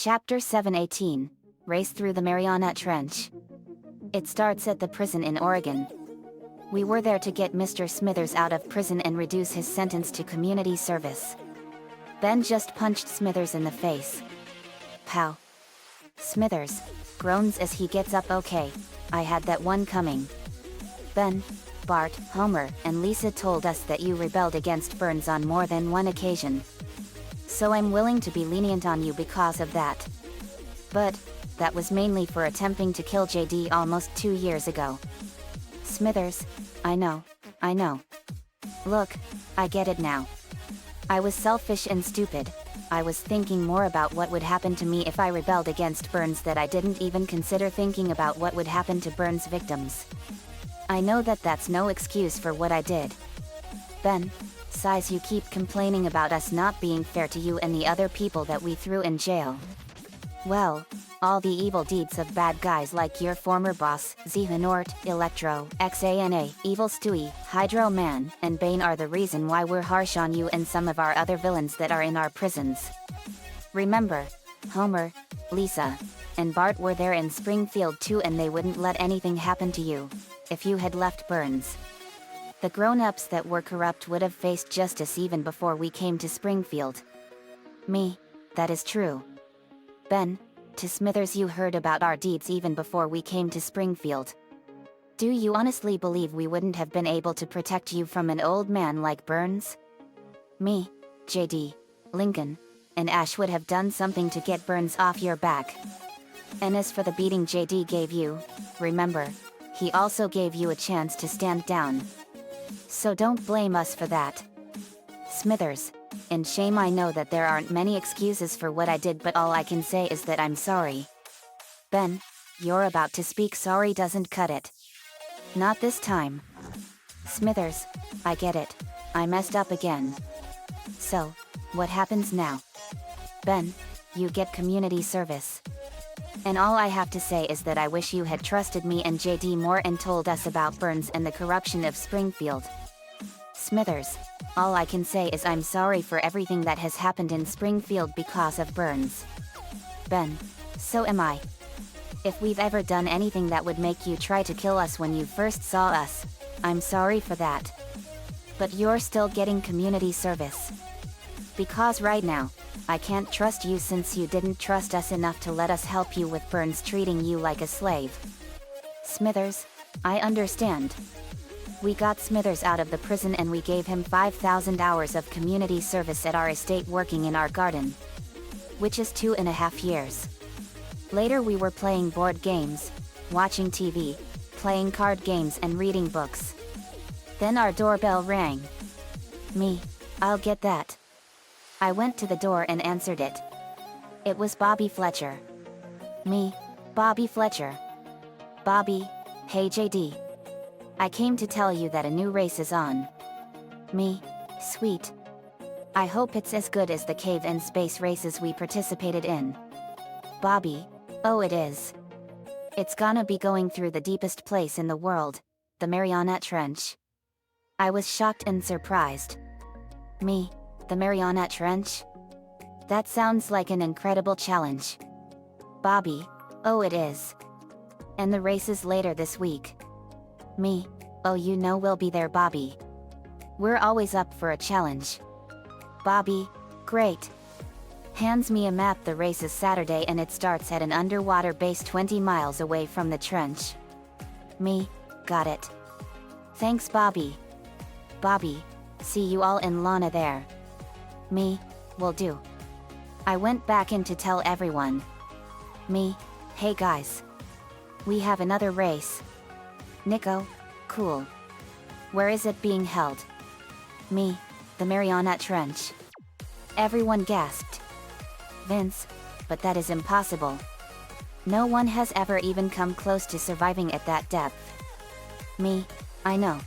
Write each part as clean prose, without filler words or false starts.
Chapter 718, Race Through the Mariana Trench. It starts at the prison in Oregon. We were there to get Mr. Smithers out of prison and reduce his sentence to community service. Ben just punched Smithers in the face. Pow. Smithers groans as he gets up. Okay, I had that one coming. Ben, Bart, Homer, and Lisa told us that you rebelled against Burns on more than one occasion. So I'm willing to be lenient on you because of that. But that was mainly for attempting to kill JD almost 2 years ago. Smithers, I know. Look, I get it now. I was selfish and stupid. I was thinking more about what would happen to me if I rebelled against Burns that I didn't even consider thinking about what would happen to Burns' victims. I know that that's no excuse for what I did. Ben, sighs, you keep complaining about us not being fair to you and the other people that we threw in jail. Well, all the evil deeds of bad guys like your former boss, Xehanort, Electro, XANA, Evil Stewie, Hydro Man, and Bane are the reason why we're harsh on you and some of our other villains that are in our prisons. Remember, Homer, Lisa, and Bart were there in Springfield too, and they wouldn't let anything happen to you if you had left Burns. The grown-ups that were corrupt would have faced justice even before we came to Springfield. Me, that is true. Ben, to Smithers, you heard about our deeds even before we came to Springfield. Do you honestly believe we wouldn't have been able to protect you from an old man like Burns? Me, JD, Lincoln, and Ash would have done something to get Burns off your back. And as for the beating JD gave you, remember, he also gave you a chance to stand down. So don't blame us for that. Smithers, in shame, I know that there aren't many excuses for what I did, but all I can say is that I'm sorry. Ben, you're about to speak. Sorry doesn't cut it. Not this time. Smithers, I get it. I messed up again. So, what happens now? Ben, you get community service. And all I have to say is that I wish you had trusted me and JD more and told us about Burns and the corruption of Springfield. Smithers, all I can say is I'm sorry for everything that has happened in Springfield because of Burns. Ben, so am I. If we've ever done anything that would make you try to kill us when you first saw us, I'm sorry for that. But you're still getting community service. Because right now, I can't trust you since you didn't trust us enough to let us help you with Burns treating you like a slave. Smithers, I understand. We got Smithers out of the prison and we gave him 5,000 hours of community service at our estate working in our garden. Which is 2.5 years. Later we were playing board games, watching TV, playing card games and reading books. Then our doorbell rang. Me, I'll get that. I went to the door and answered it. It was Bobby Fletcher. Me, Bobby Fletcher. Bobby, hey JD. I came to tell you that a new race is on. Me, sweet. I hope it's as good as the cave and space races we participated in. Bobby, oh it is. It's gonna be going through the deepest place in the world, the Mariana Trench. I was shocked and surprised. Me, the Mariana Trench? That sounds like an incredible challenge. Bobby, oh it is. And the race is later this week. Me, oh you know we'll be there Bobby. We're always up for a challenge. Bobby, great. Hands me a map. The race is Saturday and it starts at an underwater base 20 miles away from the trench. Me, got it. Thanks Bobby. Bobby, see you all in Lana there. Me, will do. I went back in to tell everyone. Me, hey guys. We have another race. Nico, cool. Where is it being held? Me, the Mariana Trench. Everyone gasped. Vince, but that is impossible. No one has ever even come close to surviving at that depth. Me, I know.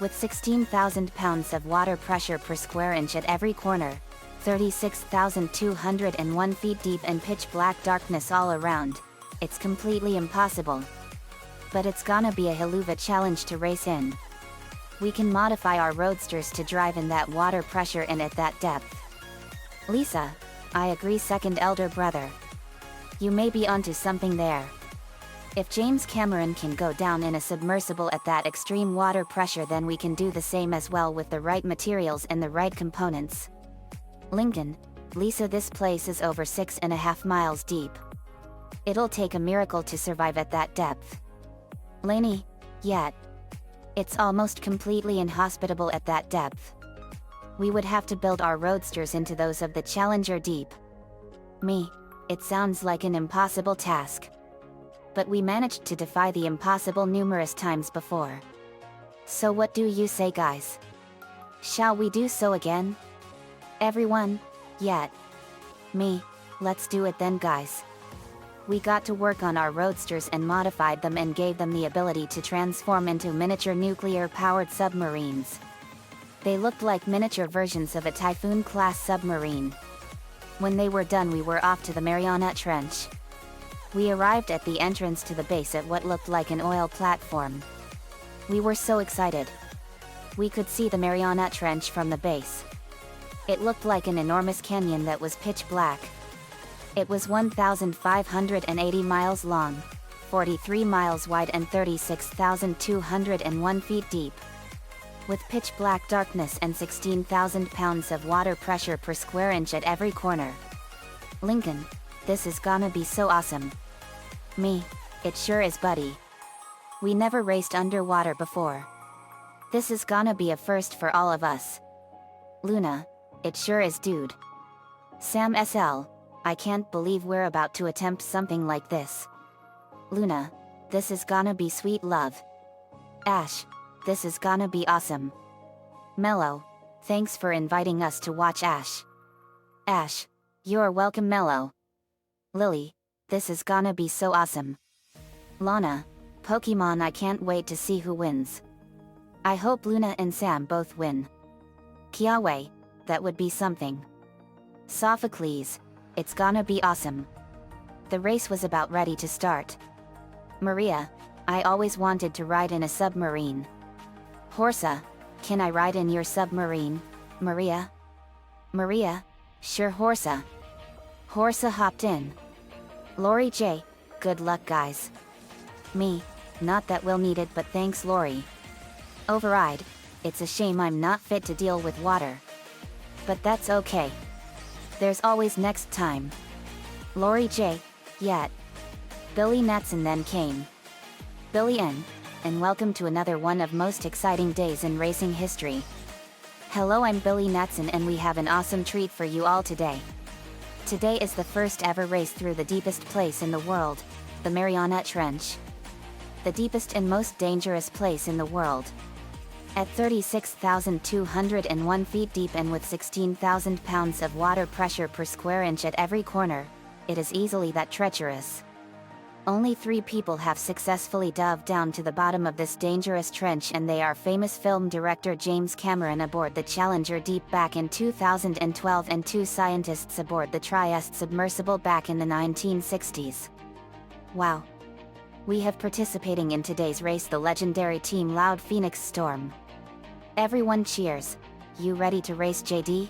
With 16,000 pounds of water pressure per square inch at every corner, 36,201 feet deep and pitch black darkness all around, it's completely impossible. But it's gonna be a helluva challenge to race in. We can modify our roadsters to drive in that water pressure and at that depth. Lisa, I agree, second elder brother. You may be onto something there. If James Cameron can go down in a submersible at that extreme water pressure, then we can do the same as well with the right materials and the right components. Lincoln, Lisa, this place is over 6.5 miles deep. It'll take a miracle to survive at that depth. Lainey, yet. It's almost completely inhospitable at that depth. We would have to build our roadsters into those of the Challenger deep. Me, it sounds like an impossible task. But we managed to defy the impossible numerous times before. So what do you say, guys? Shall we do so again? Everyone, yet. Me, let's do it then, guys. We got to work on our roadsters and modified them and gave them the ability to transform into miniature nuclear-powered submarines. They looked like miniature versions of a Typhoon-class submarine. When they were done, we were off to the Mariana Trench. We arrived at the entrance to the base at what looked like an oil platform. We were so excited. We could see the Mariana Trench from the base. It looked like an enormous canyon that was pitch black. It was 1,580 miles long, 43 miles wide and 36,201 feet deep. With pitch black darkness and 16,000 pounds of water pressure per square inch at every corner. Lincoln, this is gonna be so awesome. Me, it sure is, buddy. We never raced underwater before. This is gonna be a first for all of us. Luna, it sure is, dude. Sam SL, I can't believe we're about to attempt something like this. Luna, this is gonna be sweet, love. Ash, this is gonna be awesome. Mello, thanks for inviting us to watch Ash. Ash, you're welcome, Mello. Lily, this is gonna be so awesome. Lana, Pokemon, I can't wait to see who wins. I hope Luna and Sam both win. Kiawe, that would be something. Sophocles, it's gonna be awesome. The race was about ready to start. Maria, I always wanted to ride in a submarine. Horsa, can I ride in your submarine, Maria? Maria, sure, Horsa. Horsa hopped in. Lori J, good luck, guys. Me, not that we'll need it, but thanks, Lori. Override, it's a shame I'm not fit to deal with water. But that's okay. There's always next time. Lori J, yet. Billy Natson then came. Billy N, and welcome to another one of most exciting days in racing history. Hello, I'm Billy Natson and we have an awesome treat for you all today. Today is the first ever race through the deepest place in the world, the Mariana Trench. The deepest and most dangerous place in the world. At 36,201 feet deep and with 16,000 pounds of water pressure per square inch at every corner, it is easily that treacherous. Only 3 people have successfully dove down to the bottom of this dangerous trench, and they are famous film director James Cameron aboard the Challenger Deep back in 2012 and 2 scientists aboard the Trieste submersible back in the 1960s. Wow. We have participating in today's race the legendary Team Loud Phoenix Storm. Everyone cheers. You ready to race, JD?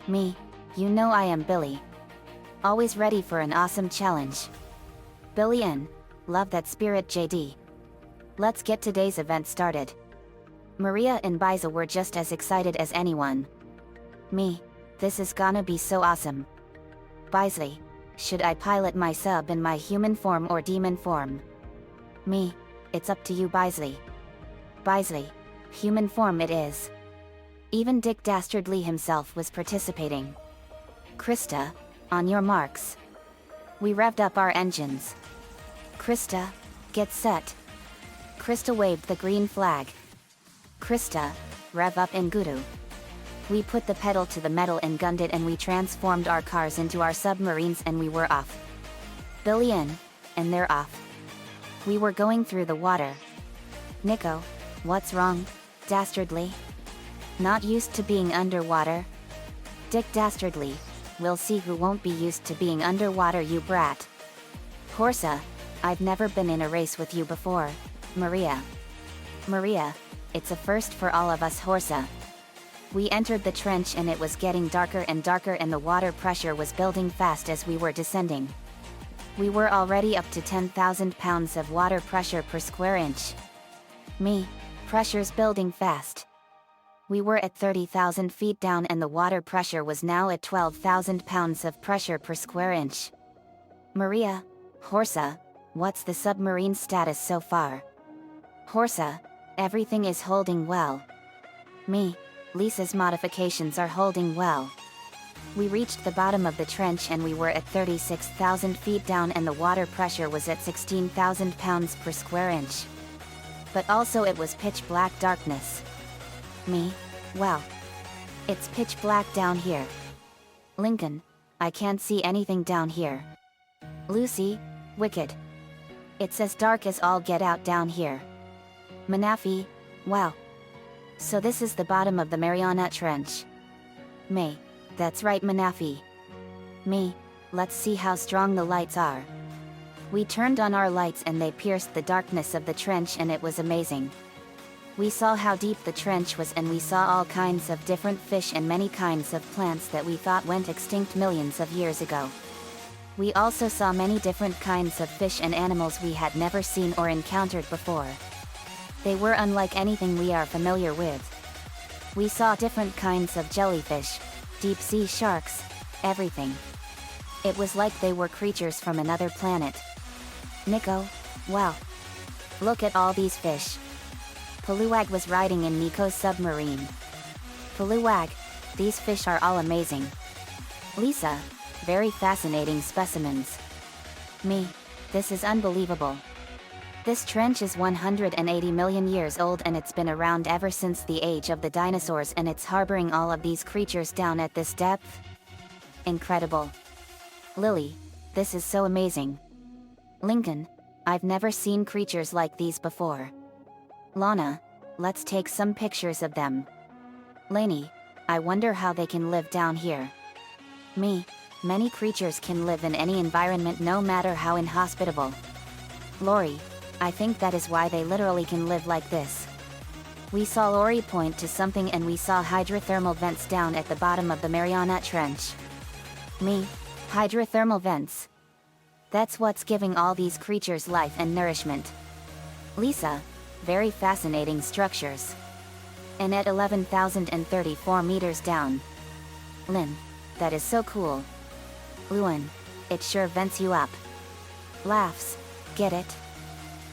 Me, you know I am Billy. Always ready for an awesome challenge. Billy N, love that spirit, JD. Let's get today's event started. Maria and Biza were just as excited as anyone. Me, this is gonna be so awesome. Bisley, should I pilot my sub in my human form or demon form? Me, it's up to you, Bisley. Bisley, human form it is. Even Dick Dastardly himself was participating. Krista, on your marks. We revved up our engines. Krista, get set. Krista waved the green flag. Krista, rev up in Guru. We put the pedal to the metal and gunned it, and we transformed our cars into our submarines and we were off. Billy in, and they're off. We were going through the water. Nico, what's wrong, Dastardly? Not used to being underwater? Dick Dastardly, we'll see who won't be used to being underwater, you brat. Horsa, I've never been in a race with you before, Maria. Maria, it's a first for all of us, Horsa. We entered the trench and it was getting darker and darker and the water pressure was building fast as we were descending. We were already up to 10,000 pounds of water pressure per square inch. Me, pressure's building fast. We were at 30,000 feet down and the water pressure was now at 12,000 pounds of pressure per square inch. Maria, Horsa, what's the submarine status so far? Horsa, everything is holding well. Me, Lisa's modifications are holding well. We reached the bottom of the trench and we were at 36,000 feet down and the water pressure was at 16,000 pounds per square inch. But also it was pitch black darkness. Me, well. It's pitch black down here. Lincoln, I can't see anything down here. Lucy, wicked. It's as dark as all get out down here. Manafi, wow. So this is the bottom of the Mariana Trench. May, that's right Manafi. Me, let's see how strong the lights are. We turned on our lights and they pierced the darkness of the trench and it was amazing. We saw how deep the trench was and we saw all kinds of different fish and many kinds of plants that we thought went extinct millions of years ago. We also saw many different kinds of fish and animals we had never seen or encountered before. They were unlike anything we are familiar with. We saw different kinds of jellyfish, deep sea sharks, everything. It was like they were creatures from another planet. Nico, wow. Look at all these fish. Puluwag was riding in Nico's submarine. Puluwag, these fish are all amazing. Lisa, very fascinating specimens. Me, this is unbelievable. This trench is 180 million years old and it's been around ever since the age of the dinosaurs and it's harboring all of these creatures down at this depth. Incredible. Lily, this is so amazing. Lincoln, I've never seen creatures like these before. Lana, let's take some pictures of them. Lainey, I wonder how they can live down here. Me, many creatures can live in any environment no matter how inhospitable. Lori, I think that is why they literally can live like this. We saw Lori point to something and we saw hydrothermal vents down at the bottom of the Mariana Trench. Me, hydrothermal vents. That's what's giving all these creatures life and nourishment. Lisa, very fascinating structures. And at 11,034 meters down. Lynn, that is so cool. Luan, it sure vents you up. Laughs, get it?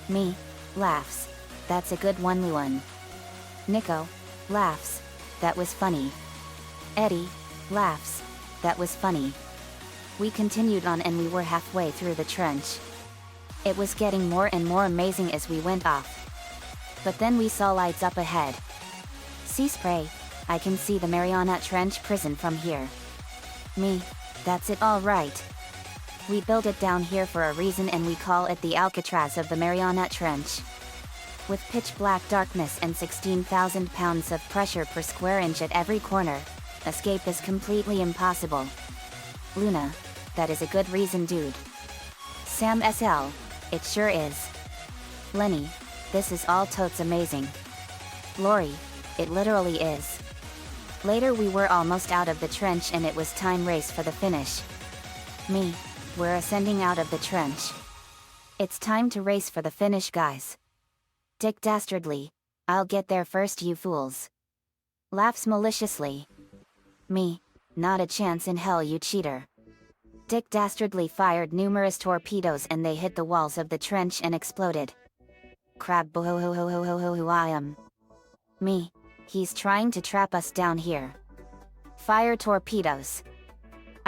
Me, laughs, that's a good one Luan. Nico, laughs, that was funny. Eddie, laughs, that was funny. We continued on and we were halfway through the trench. It was getting more and more amazing as we went off. But then we saw lights up ahead. Sea spray, I can see the Mariana Trench prison from here. Me, that's it all right. We built it down here for a reason and we call it the Alcatraz of the Mariana Trench. With pitch black darkness and 16,000 pounds of pressure per square inch at every corner, escape is completely impossible. Luna, that is a good reason dude. Sam SL, it sure is. Lenny, this is all totes amazing. Lori, it literally is. Later we were almost out of the trench and it was time race for the finish. Me, we're ascending out of the trench. It's time to race for the finish guys. Dick dastardly, I'll get there first you fools. Laughs maliciously. Me, not a chance in hell you cheater. Dick dastardly fired numerous torpedoes and they hit the walls of the trench and exploded. Crab bohohohohohoho I am. Me, he's trying to trap us down here. Fire torpedoes.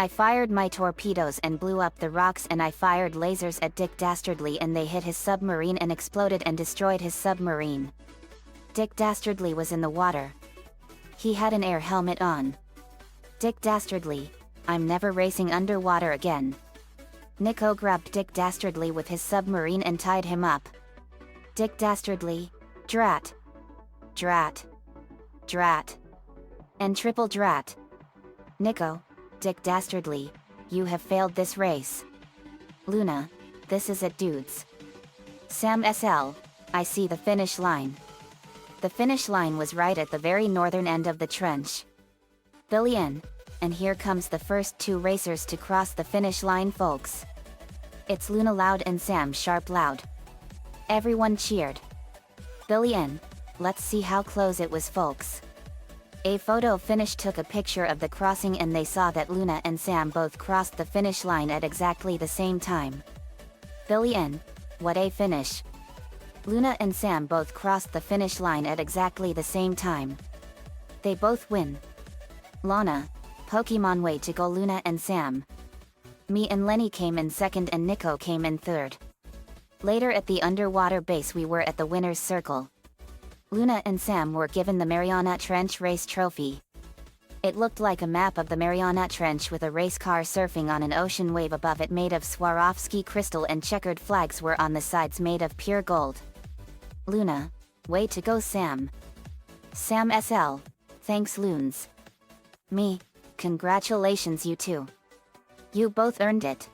I fired my torpedoes and blew up the rocks and I fired lasers at Dick Dastardly and they hit his submarine and exploded and destroyed his submarine. Dick Dastardly was in the water. He had an air helmet on. Dick Dastardly, I'm never racing underwater again. Nico grabbed Dick Dastardly with his submarine and tied him up. Dick Dastardly, drat. Drat. Drat. And triple drat. Nico, Dick Dastardly, you have failed this race. Luna, this is it dudes. Sam SL, I see the finish line. The finish line was right at the very northern end of the trench. Billion, and here comes the first two racers to cross the finish line folks. It's Luna loud and Sam sharp loud. Everyone cheered. Billy N. Let's see how close it was, folks. A photo finish took a picture of the crossing and they saw that Luna and Sam both crossed the finish line at exactly the same time. Billy N. What a finish. Luna and Sam both crossed the finish line at exactly the same time. They both win. Lana. Pokemon, way to go Luna and Sam. Me and Lenny came in second and Nico came in third. Later at the underwater base we were at the winner's circle. Luna and Sam were given the Mariana Trench race trophy. It looked like a map of the Mariana Trench with a race car surfing on an ocean wave above it made of Swarovski crystal, and checkered flags were on the sides made of pure gold. Luna. Way to go Sam. Sam SL. Thanks Loons. Me. Congratulations you two. You both earned it.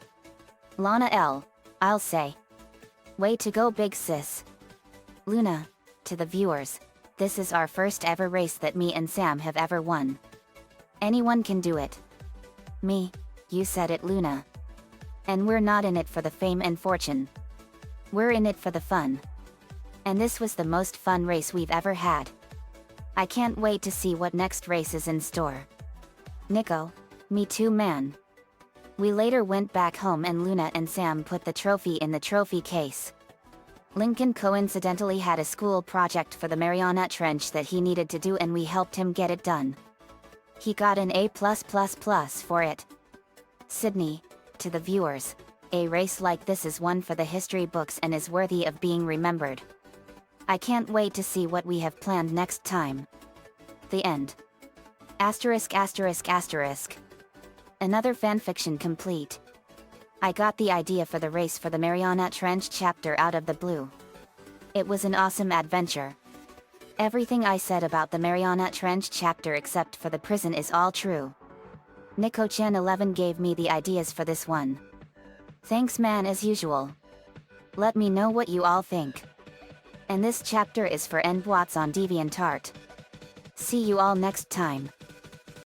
Lana L. I'll say. Way to go big sis. Luna. To the viewers, this is our first ever race that me and Sam have ever won. Anyone can do it. Me. You said it Luna. And we're not in it for the fame and fortune. We're in it for the fun. And this was the most fun race we've ever had. I can't wait to see what next race is in store. Nico. Me too man. We later went back home and Luna and Sam put the trophy in the trophy case. Lincoln coincidentally had a school project for the Mariana Trench that he needed to do and we helped him get it done. He got an A+++ for it. Sydney. To the viewers, a race like this is one for the history books and is worthy of being remembered. I can't wait to see what we have planned next time. The end. Asterisk asterisk asterisk. Another fanfiction complete. I got the idea for the race for the Mariana Trench chapter out of the blue. It was an awesome adventure. Everything I said about the Mariana Trench chapter except for the prison is all true. Nico-chan11 gave me the ideas for this one. Thanks man as usual. Let me know what you all think. And this chapter is for NBWATS on DeviantArt. See you all next time.